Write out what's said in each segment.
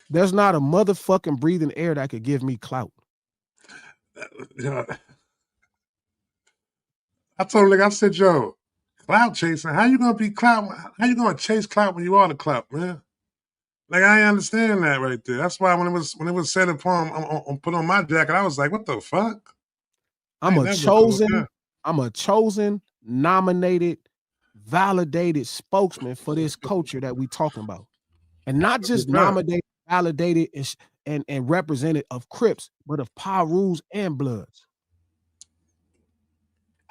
There's not a motherfucking breathing air that could give me clout. Yeah. I told him, I said, yo, clout chasing. How you gonna be clout? How you gonna chase clout when you are the clout, man? Like I ain't understand that right there. That's why when it was said upon put on my jacket, I was like, what the fuck? I ain't never cool with that. I'm a chosen, nominated, validated spokesman for this culture that we talking about. And not just nominated, validated, and represented of Crips, but of Pirus and Bloods.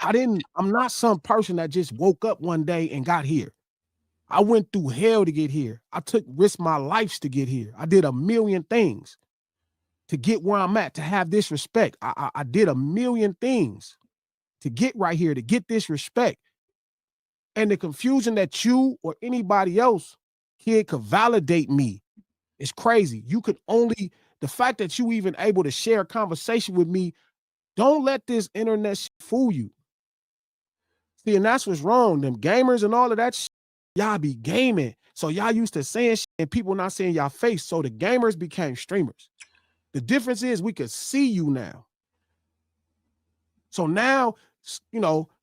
I'm not some person that just woke up one day and got here. I went through hell to get here. I risked my lives to get here. I did a million things to get where I'm at, to have this respect. I did a million things to get right here, to get this respect. And the confusion that you or anybody else here could validate me is crazy. The fact that you even able to share a conversation with me, don't let this internet fool you. See, and that's what's wrong. Them gamers and all of that shit, y'all be gaming. So y'all used to saying shit and people not seeing y'all face. So the gamers became streamers. The difference is we could see you now. So now,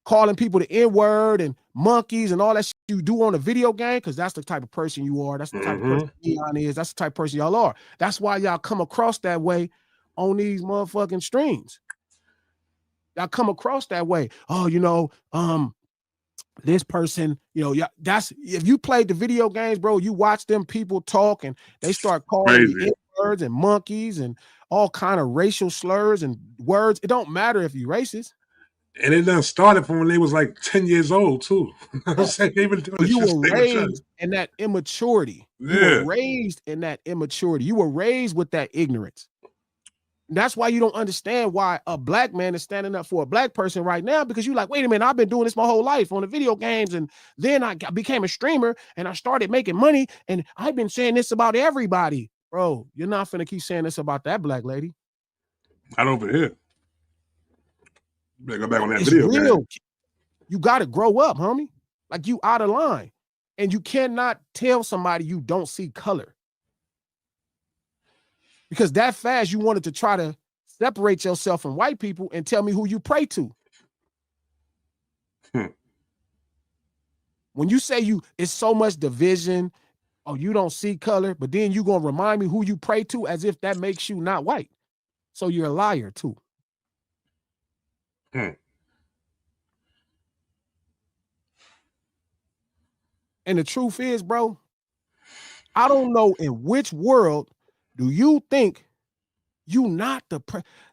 calling people the N-word and monkeys and all that shit you do on a video game, because that's the type of person you are. That's the type of person Neon is. That's the type of person y'all are. That's why y'all come across that way on these motherfucking streams. Y'all come across that way. Oh, this person, that's if you played the video games, bro, you watch them people talk and they start calling you N-words and monkeys and all kind of racial slurs and words. It don't matter if you racist. And it done started from when they was like 10 years old, too. I'm saying they been doing you were raised in that immaturity. Yeah. You were raised in that immaturity. You were raised with that ignorance. That's why you don't understand why a black man is standing up for a black person right now, because you're like, wait a minute, I've been doing this my whole life on the video games, and then I became a streamer and I started making money, and I've been saying this about everybody. Bro, you're not finna keep saying this about that black lady. Not over here. Better go back on that video game. You got to grow up, homie. Like, you out of line. And you cannot tell somebody you don't see color. Because that fast you wanted to try to separate yourself from white people and tell me who you pray to. When you say it's so much division, you don't see color, but then you going to remind me who you pray to as if that makes you not white. So you're a liar too. And the truth is, bro, I don't know in which world do you think you not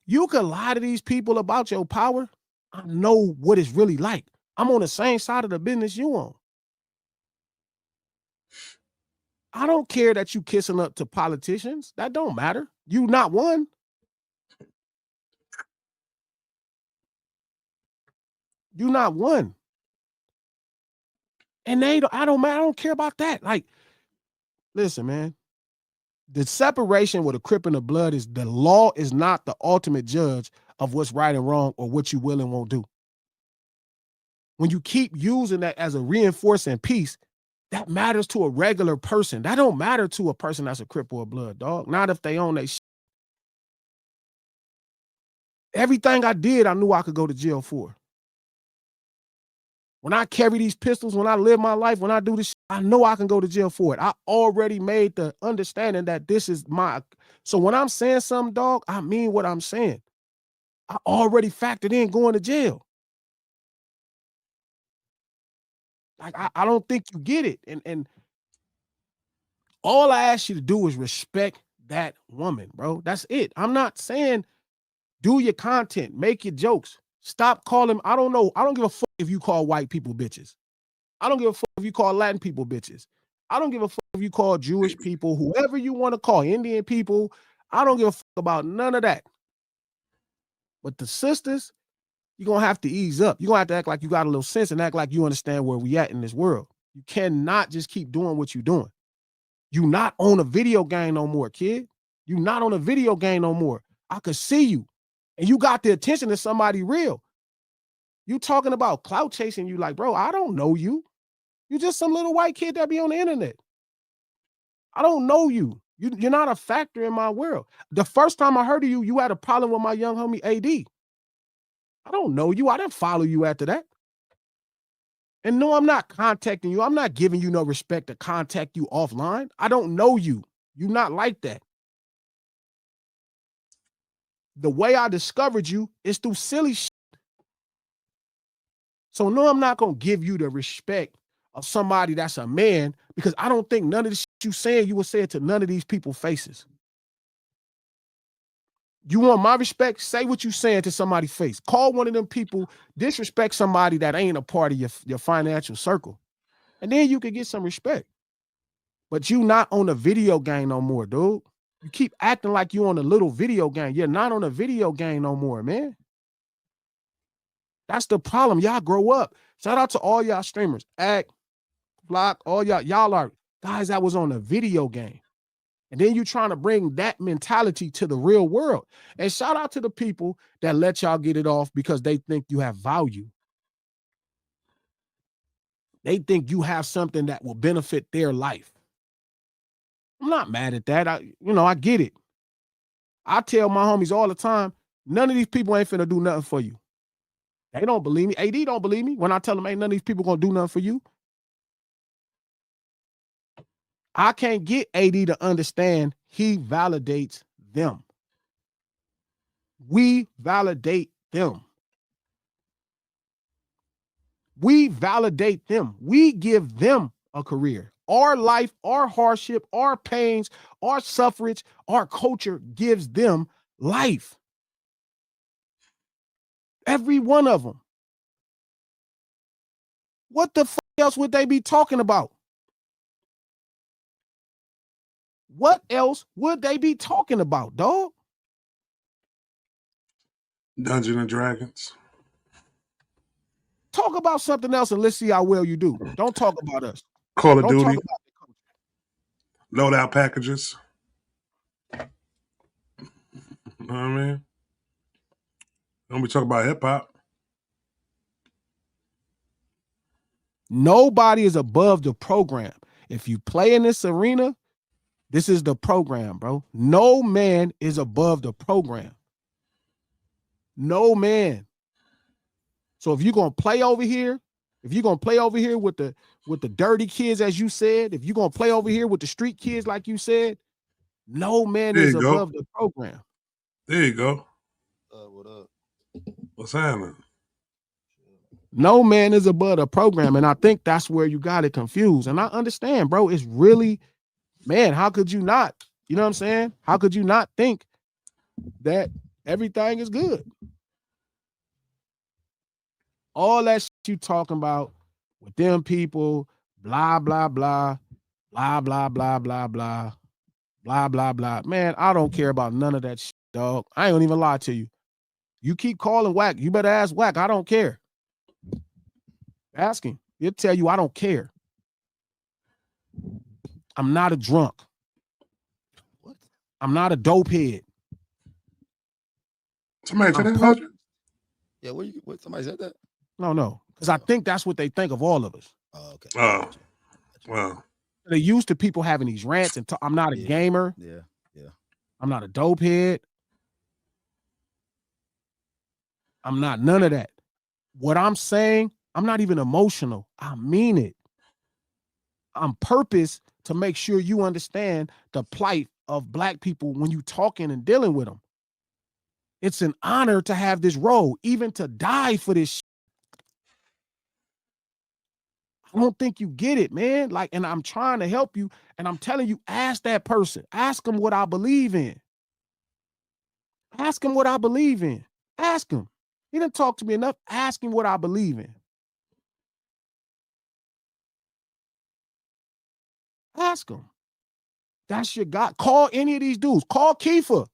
you could lie to these people about your power. I know what it's really like. I'm on the same side of the business you on. I don't care that you kissing up to politicians. That don't matter. You not one. You not one. And I don't care about that. Like, listen, man. The separation with a Crip and a Blood is the law is not the ultimate judge of what's right and wrong or what you will and won't do. When you keep using that as a reinforcing piece, that matters to a regular person. That don't matter to a person that's a Crip or a Blood, dog. Not if they own that shit. Everything I did, I knew I could go to jail for. When I carry these pistols, when I live my life, when I do this, I know I can go to jail for it. I already made the understanding that this is so when I'm saying something, dog, I mean what I'm saying. I already factored in going to jail. Like, I don't think you get it. And all I ask you to do is respect that woman, bro. That's it. I'm not saying do your content, make your jokes. Stop calling. I don't know. I don't give a fuck if you call white people bitches. I don't give a fuck if you call Latin people bitches. I don't give a fuck if you call Jewish people, whoever you want to call, Indian people. I don't give a fuck about none of that. But the sisters, you're going to have to ease up. You're going to have to act like you got a little sense and act like you understand where we at in this world. You cannot just keep doing what you're doing. You not on a video game no more, kid. You not on a video game no more. I could see you. And you got the attention of somebody real. You talking about clout chasing, you like, bro, I don't know you. You just some little white kid that be on the internet. I don't know you. You're not a factor in my world. The first time I heard of you, you had a problem with my young homie AD. I don't know you. I didn't follow you after that. And no, I'm not contacting you. I'm not giving you no respect to contact you offline. I don't know you. You're not like that. The way I discovered you is through silly shit. So no, I'm not going to give you the respect of somebody that's a man, because I don't think none of the shit you saying, you would say it to none of these people's faces. You want my respect? Say what you saying to somebody's face. Call one of them people, disrespect somebody that ain't a part of your financial circle. And then you could get some respect. But you not on a video game no more, dude. You keep acting like you on a little video game. You're not on a video game no more, man. That's the problem. Y'all grow up. Shout out to all y'all streamers. Act, Block, all y'all are guys that was on a video game. And then you trying to bring that mentality to the real world. And shout out to the people that let y'all get it off because they think you have value. They think you have something that will benefit their life. I'm not mad at that. I get it. I tell my homies all the time, none of these people ain't finna do nothing for you. They don't believe me. AD don't believe me when I tell them ain't none of these people gonna do nothing for you. I can't get AD to understand he validates them. We validate them. We validate them. We give them a career. Our life, our hardship, our pains, our suffrage, our culture gives them life. Every one of them. What the fuck else would they be talking about? What else would they be talking about, dog? Dungeons and Dragons. Talk about something else and let's see how well you do. Don't talk about us. Call of Don't Duty. talk about the culture. Loadout packages. You know what I mean? Don't be talking about hip hop. Nobody is above the program. If you play in this arena, this is the program, bro. No man is above the program. No man. So if you're gonna play over here, with the dirty kids, as you said, if you're gonna play over here with the street kids, like you said, no man is above the program. There you go. What up? What's happening? No man is above the program. And I think that's where you got it confused. And I understand, bro. It's really, man, how could you not? You know what I'm saying? How could you not think that everything is good? All that shit you talking about with them people, blah, blah, blah, blah, blah, blah, blah, blah, blah, blah, blah. Man, I don't care about none of that shit, dog. I ain't gonna even lie to you. You keep calling Whack. You better ask Whack. I don't care. Ask him. He'll tell you I don't care. I'm not a drunk. What? I'm not a dope head. Somebody said that? Yeah, what somebody said that? No. Because I think that's what they think of all of us. Oh, okay. Oh, well. They're used to people having these rants and I'm not a gamer. Yeah. I'm not a dope head. I'm not none of that. What I'm saying, I'm not even emotional. I mean it. I'm purpose to make sure you understand the plight of Black people when you talking and dealing with them. It's an honor to have this role, even to die for this shit. I don't think you get it, man. Like, and I'm trying to help you, and I'm telling you, ask that person. Ask them what I believe in. Ask him what I believe in. Ask him. He didn't talk to me enough. Ask him what I believe in. Ask him. That's your guy. Call any of these dudes. Call Kiefer.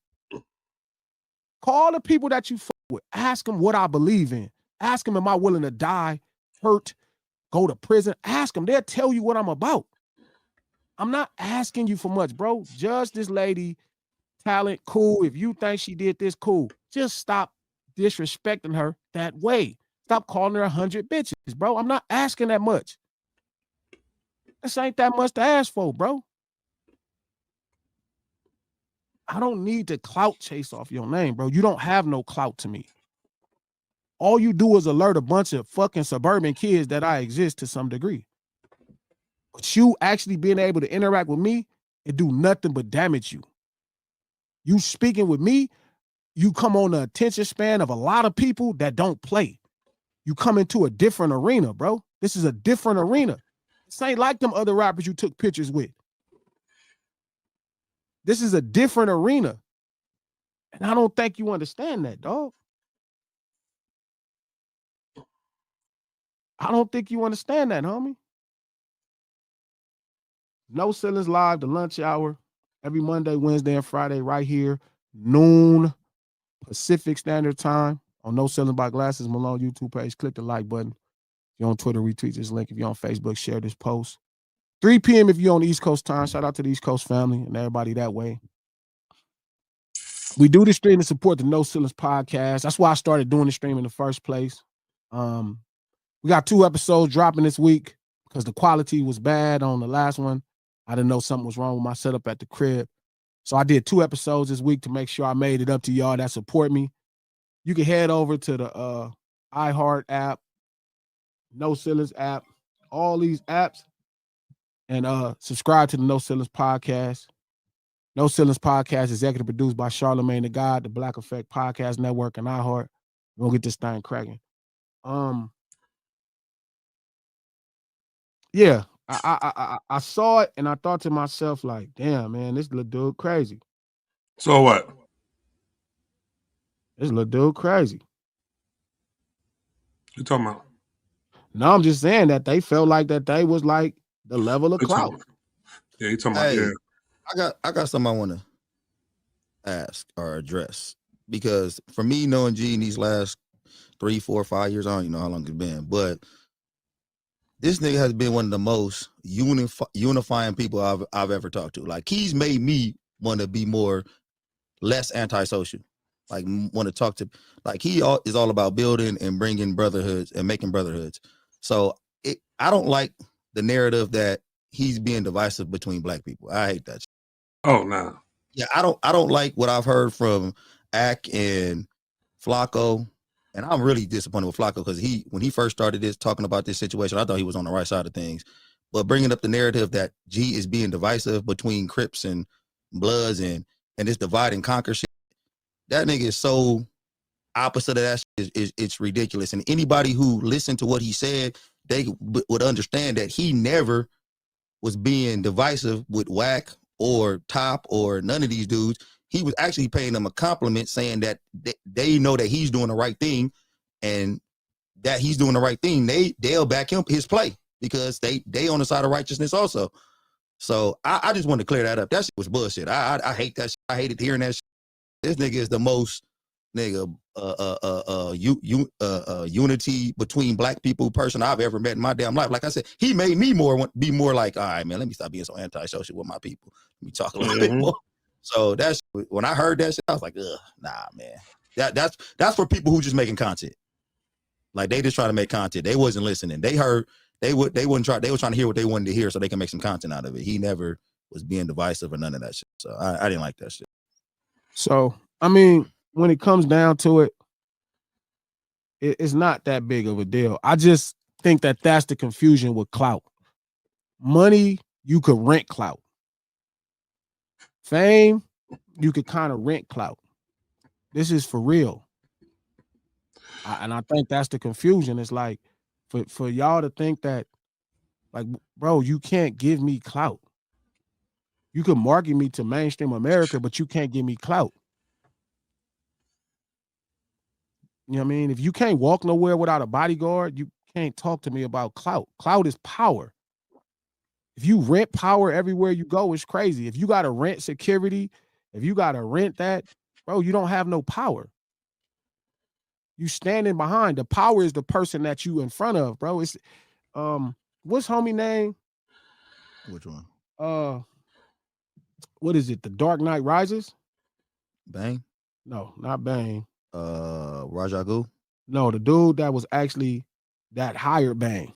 Call the people that you fuck with. Ask them what I believe in. Ask them, am I willing to die, hurt, go to prison? Ask them. They'll tell you what I'm about. I'm not asking you for much, bro. Judge this lady, talent, cool. If you think she did this, cool. Just stop disrespecting her that way. Stop calling her 100 bitches, bro. I'm not asking that much. This ain't that much to ask for, bro. I don't need to clout chase off your name, bro. You don't have no clout to me. All you do is alert a bunch of fucking suburban kids that I exist to some degree. But you actually being able to interact with me, it do nothing but damage you. You speaking with me, you come on the attention span of a lot of people that don't play. You come into a different arena, bro. This is a different arena. This ain't like them other rappers you took pictures with. This is a different arena. And I don't think you understand that, dog. I don't think you understand that, homie. No Ceilings Live, the lunch hour, every Monday, Wednesday, and Friday, right here, noon Pacific Standard Time on No Ceilings by Glasses Malone YouTube page. Click the like button. If you're on Twitter, retweet this link. If you're on Facebook, share this post. 3 p.m. if you're on East Coast time. Shout out to the East Coast family and everybody that way. We do this stream to support the No Ceilings podcast. That's why I started doing the stream in the first place. We got 2 episodes dropping this week because the quality was bad on the last one. I didn't know something was wrong with my setup at the crib. So I did 2 episodes this week to make sure I made it up to y'all that support me. You can head over to the iHeart app, No Ceilings app, all these apps, and subscribe to the No Ceilings podcast. No Ceilings podcast is executive produced by Charlamagne the God, the Black Effect Podcast Network, and iHeart. We're gonna get this thing cracking. Yeah, I saw it and I thought to myself, like, damn, man, this little dude crazy. So what? This little dude crazy. You talking about? No, I'm just saying that they felt like that they was like the level of clout. Yeah, you talking about, Hey, yeah. I got something I want to ask or address, because for me, knowing G in these last 3, 4, 5 years, I don't even know how long it's been, but this nigga has been one of the most unifying people I've ever talked to. Like, he's made me want to be less antisocial. Like, want to talk to, like, he is all about building and bringing brotherhoods and making brotherhoods. So I don't like the narrative that he's being divisive between black people. I hate that shit. Oh, nah. Yeah, I don't like what I've heard from Ak and Flacco. And I'm really disappointed with Flacco because when he first started talking about this situation, I thought he was on the right side of things. But bringing up the narrative that G is being divisive between Crips and Bloods and this divide and conquer shit, that nigga is so opposite of that shit. It's ridiculous. And anybody who listened to what he said, they would understand that he never was being divisive with Wack or Top or none of these dudes. He was actually paying them a compliment, saying that they know that he's doing the right thing, and that he's doing the right thing. They'll back his play because they on the side of righteousness also. So I just wanted to clear that up. That shit was bullshit. I hate that shit. I hated hearing that shit. This nigga is the most unity between black people person I've ever met in my damn life. Like I said, he made me be more like, all right, man, let me stop being so antisocial with my people. Let me talk a little bit more. So when I heard that shit, I was like, ugh, nah, man. That's for people who just making content. Like, they just trying to make content. They wasn't listening. They were trying to hear what they wanted to hear so they can make some content out of it. He never was being divisive or none of that shit. So I didn't like that shit. So, I mean, when it comes down to it, it's not that big of a deal. I just think that that's the confusion with clout. Money, you could rent clout. Fame, you could kind of rent clout. This is for real. And I think that's the confusion. It's like for y'all to think that, like, bro, you can't give me clout. You can market me to mainstream America, but you can't give me clout. You know what I mean? If you can't walk nowhere without a bodyguard, you can't talk to me about clout. Clout is power. If you rent power everywhere you go, it's crazy. If you got to rent security, if you got to rent that, bro, you don't have no power. You standing behind. The power is the person that you in front of, bro. It's what's homie name? Which one? What is it? The Dark Knight Rises? Bang? No, not Bang. Rajagu? No, the dude that was actually that hired Bang.